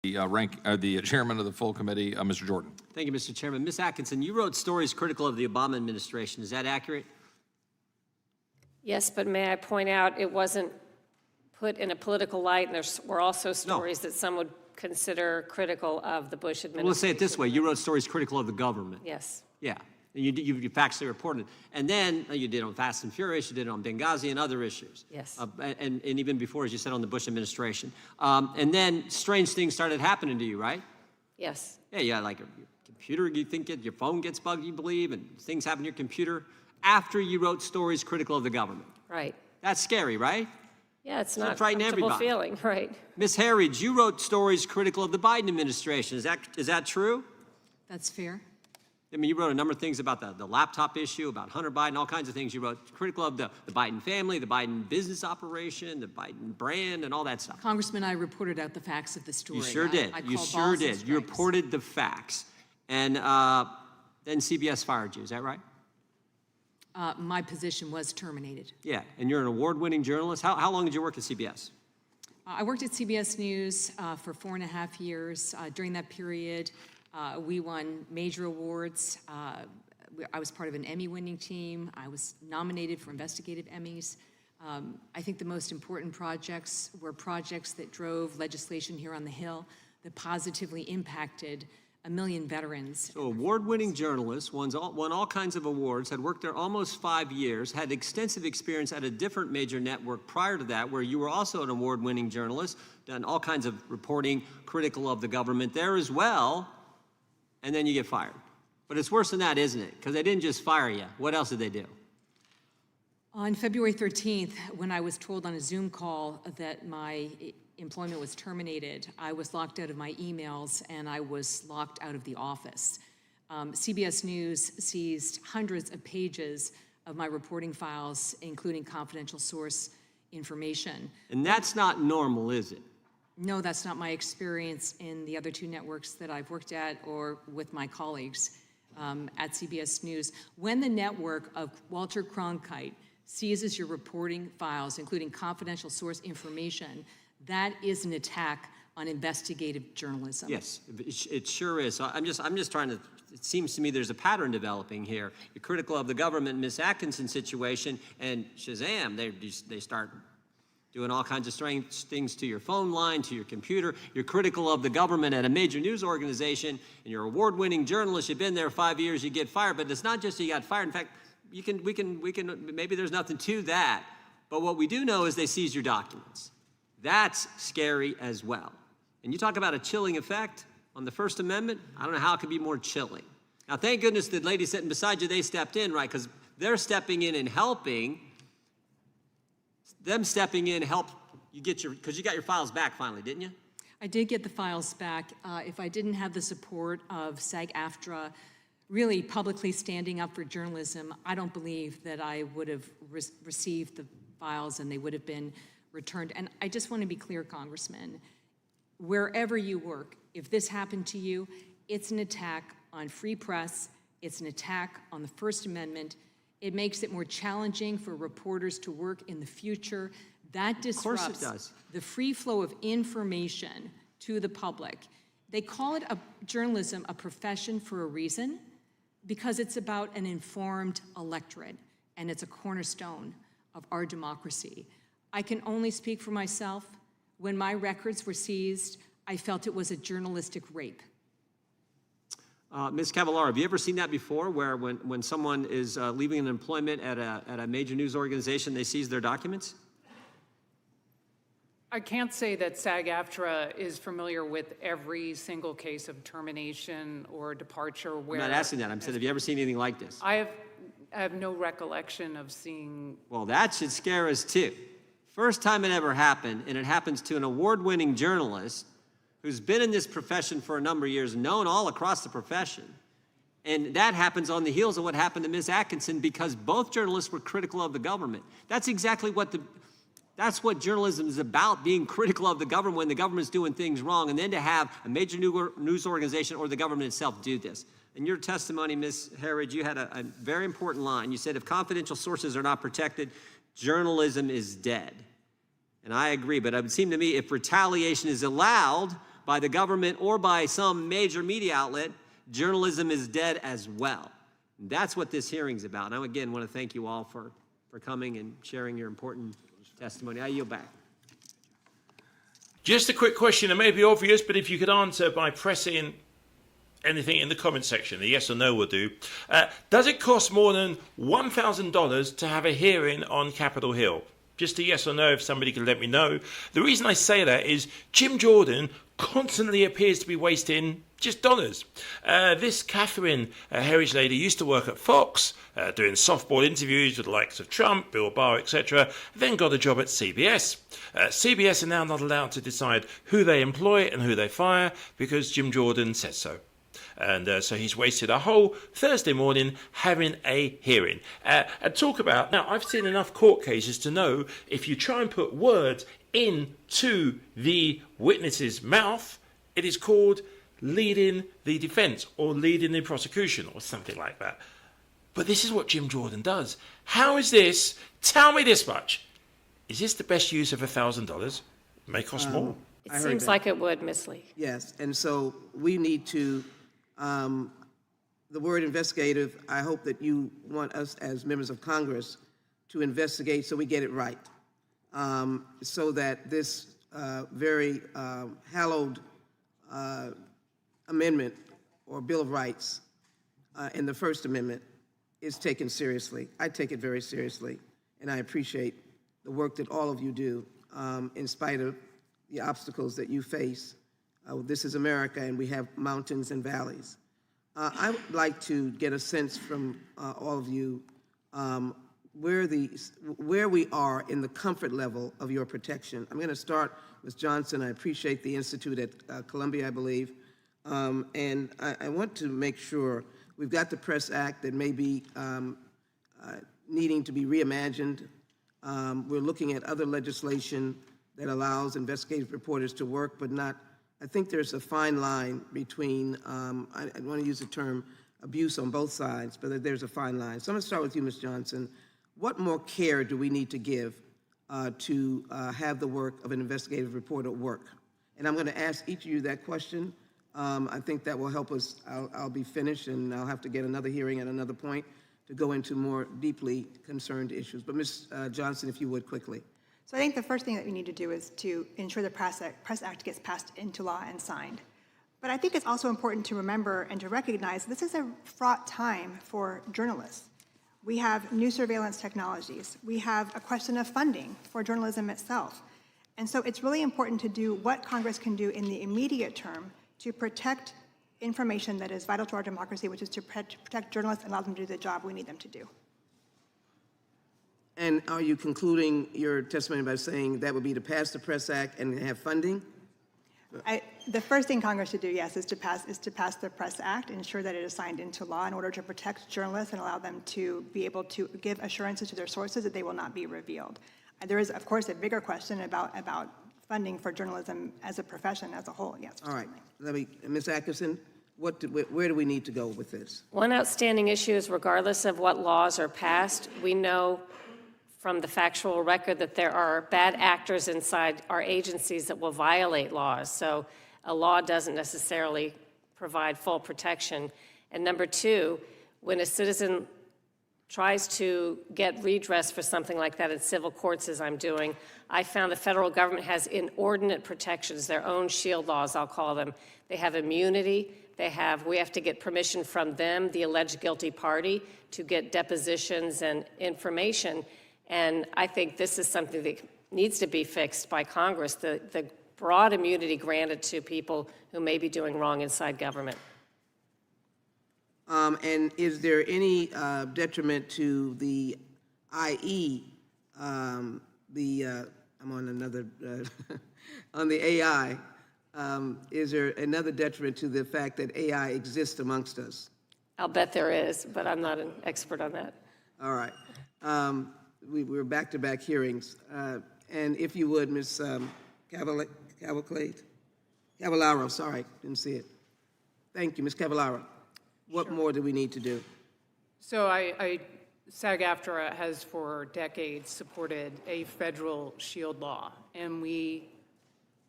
the chairman of the full committee, Mr. Jordan. Thank you, Mr. Chairman. Ms. Atkinson, you wrote stories critical of the Obama administration. Is that accurate? Yes, but may I point out it wasn't put in a political light, and there were also stories that some would consider critical of the Bush administration. Well, let's say it this way. You wrote stories critical of the government. Yes. Yeah. And you factually reported. And then you did on Fast and Furious, you did on Benghazi and other issues. Yes. And even before, as you said, on the Bush administration. And then strange things started happening to you, right? Yes. Yeah, like your computer, you think your phone gets bugged, you believe, and things happen to your computer after you wrote stories critical of the government. Right. That's scary, right? Yeah, it's not a frightening comfortable everybody. feeling, right? Ms. Harridge, you wrote stories critical of the Biden administration. Is that true? That's fair. I mean, you wrote a number of things about the laptop issue, about Hunter Biden, all kinds of things. You wrote critical of the Biden family, the Biden business operation, the Biden brand, and all that stuff. Congressman, I reported out the facts of the story. You sure did. You sure did. You reported the facts. And then CBS fired you. Is that right? My position was terminated. Yeah. And you're an award-winning journalist. How long did you work at CBS? I worked at CBS News for 4.5 years. During that period, we won major awards. I was part of an Emmy-winning team. I was nominated for investigative Emmys. I think the most important projects were projects that drove legislation here on the Hill that positively impacted 1 million veterans. So award-winning journalist, won all kinds of awards, had worked there almost 5 years, had extensive experience at a different major network prior to that, where you were also an award-winning journalist, done all kinds of reporting critical of the government there as well, and then you get fired. But it's worse than that, isn't it? Because they didn't just fire you. What else did they do? On February 13th, when I was told on a Zoom call that my employment was terminated, I was locked out of my emails and I was locked out of the office. CBS News seized hundreds of pages of my reporting files, including confidential source information. And that's not normal, is it? No, that's not my experience in the other 2 networks that I've worked at or with my colleagues at CBS News. When the network of Walter Cronkite seizes your reporting files, including confidential source information, that is an attack on investigative journalism. Yes, it sure is. So I'm just trying to, it seems to me there's a pattern developing here. You're critical of the government, Ms. Atkinson situation, and shazam, they start doing all kinds of strange things to your phone line, to your computer. You're critical of the government at a major news organization, and you're an award-winning journalist. You've been there 5 years, you get fired. But it's not just you got fired. In fact, we can, maybe there's nothing to that. But what we do know is they seized your documents. That's scary as well. And you talk about a chilling effect on the First Amendment. I don't know how it could be more chilling. Now, thank goodness the lady sitting beside you, they stepped in, right? Because they're stepping in and helping. Them stepping in helped you get because you got your files back finally, didn't you? I did get the files back. If I didn't have the support of SAG-AFTRA really publicly standing up for journalism, I don't believe that I would have received the files and they would have been returned. And I just want to be clear, Congressman, wherever you work, if this happened to you, it's an attack on free press, it's an attack on the First Amendment. It makes it more challenging for reporters to work in the future. That disrupts the free flow of information to the public. They call it journalism a profession for a reason, because it's about an informed electorate, and it's a cornerstone of our democracy. I can only speak for myself. When my records were seized, I felt it was a journalistic rape. Ms. Cavallaro, have you ever seen that before, where when someone is leaving an employment at a major news organization, they seize their documents? I can't say that SAG-AFTRA is familiar with every single case of termination or departure where... I'm not asking that. I'm saying, have you ever seen anything like this? I have no recollection of seeing... Well, that should scare us too. First time it ever happened, and it happens to an award-winning journalist who's been in this profession for a number of years, known all across the profession. And that happens on the heels of what happened to Ms. Atkinson, because both journalists were critical of the government. That's exactly what that's what journalism is about, being critical of the government when the government's doing things wrong, and then to have a major news organization or the government itself do this. In your testimony, Ms. Harridge, you had a very important line. You said, if confidential sources are not protected, journalism is dead. And I agree, but it would seem to me if retaliation is allowed by the government or by some major media outlet, journalism is dead as well. And that's what this hearing's about. And I, again, want to thank you all for coming and sharing your important testimony. I yield back. Just a quick question, it may be obvious, but if you could answer by pressing anything in the comment section, a yes or no will do. Does it cost more than $1,000 to have a hearing on Capitol Hill? Just a yes or no, if somebody could let me know. The reason I say that is Jim Jordan constantly appears to be wasting just dollars. This Catherine Herridge lady used to work at Fox, doing softball interviews with the likes of Trump, Bill Barr, etc., then got a job at CBS. CBS are now not allowed to decide who they employ and who they fire because Jim Jordan says so. And so he's wasted a whole Thursday morning having a hearing. And talk about, now I've seen enough court cases to know if you try and put words into the witness's mouth, it is called leading the defense or leading the prosecution or something like that. But this is what Jim Jordan does. How is this? Tell me this much. Is this the best use of $1,000? It may cost more. It seems like it would, Ms. Lee. Yes, and so we need to, the word investigative, I hope that you want us as members of Congress to investigate so we get it right, so that this very hallowed amendment or Bill of Rights in the First Amendment is taken seriously. I take it very seriously, and I appreciate the work that all of you do in spite of the obstacles that you face. This is America, and we have mountains and valleys. I would like to get a sense from all of you where we are in the comfort level of your protection. I'm going to start with Johnson. I appreciate the Institute at Columbia, I believe. And I want to make sure we've got the Press Act that may be needing to be reimagined. We're looking at other legislation that allows investigative reporters to work, but not, I think there's a fine line between, I want to use the term abuse on both sides, but there's a fine line. So I'm going to start with you, Ms. Johnson. What more care do we need to give to have the work of an investigative reporter work? And I'm going to ask each of you that question. I think that will help us. I'll be finished, and I'll have to get another hearing at another point to go into more deeply concerned issues. But Ms. Johnson, if you would, quickly. So I think the first thing that we need to do is to ensure the Press Act gets passed into law and signed. But I think it's also important to remember and to recognize this is a fraught time for journalists. We have new surveillance technologies. We have a question of funding for journalism itself. And so it's really important to do what Congress can do in the immediate term to protect information that is vital to our democracy, which is to protect journalists and allow them to do the job we need them to do. And are you concluding your testimony by saying that would be to pass the Press Act and have funding? The first thing Congress should do, yes, is to pass the Press Act, ensure that it is signed into law in order to protect journalists and allow them to be able to give assurances to their sources that they will not be revealed. There is, of course, a bigger question about funding for journalism as a profession as a whole. Yes. All right. Ms. Atkinson, where do we need to go with this? One outstanding issue is regardless of what laws are passed, we know from the factual record that there are bad actors inside our agencies that will violate laws. So a law doesn't necessarily provide full protection. And number two, when a citizen tries to get redress for something like that in civil courts, as I'm doing, I found the federal government has inordinate protections, their own shield laws, I'll call them. They have immunity. We have to get permission from them, the alleged guilty party, to get depositions and information. And I think this is something that needs to be fixed by Congress, the broad immunity granted to people who may be doing wrong inside government. And is there any detriment to the IE, I'm on another, on the AI, is there another detriment to the fact that AI exists amongst us? I'll bet there is, but I'm not an expert on that. All right. We're back-to-back hearings. And if you would, Ms. Cavallaro, sorry, didn't see it. Thank you, Ms. Cavallaro. What more do we need to do? So SAG-AFTRA has for decades supported a federal shield law, and we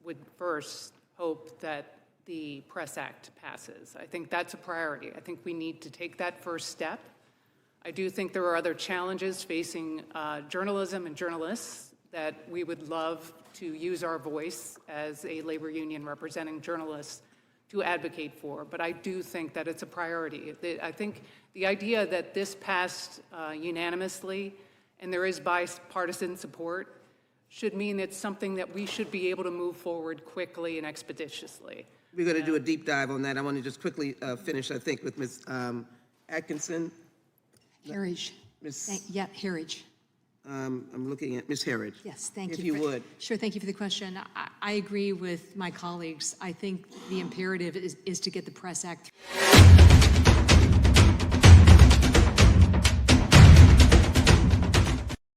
would first hope that the Press Act passes. I think that's a priority. I think we need to take that first step. I do think there are other challenges facing journalism and journalists that we would love to use our voice as a labor union representing journalists to advocate for, but I do think that it's a priority. I think the idea that this passed unanimously and there is bipartisan support should mean it's something that we should be able to move forward quickly and expeditiously. We're going to do a deep dive on that. I want to just quickly finish, I think, with Ms. Atkinson. Herridge. Herridge. I'm looking at Ms. Herridge. Yes, thank you. If you would. Sure, thank you for the question. I agree with my colleagues. I think the imperative is to get the Press Act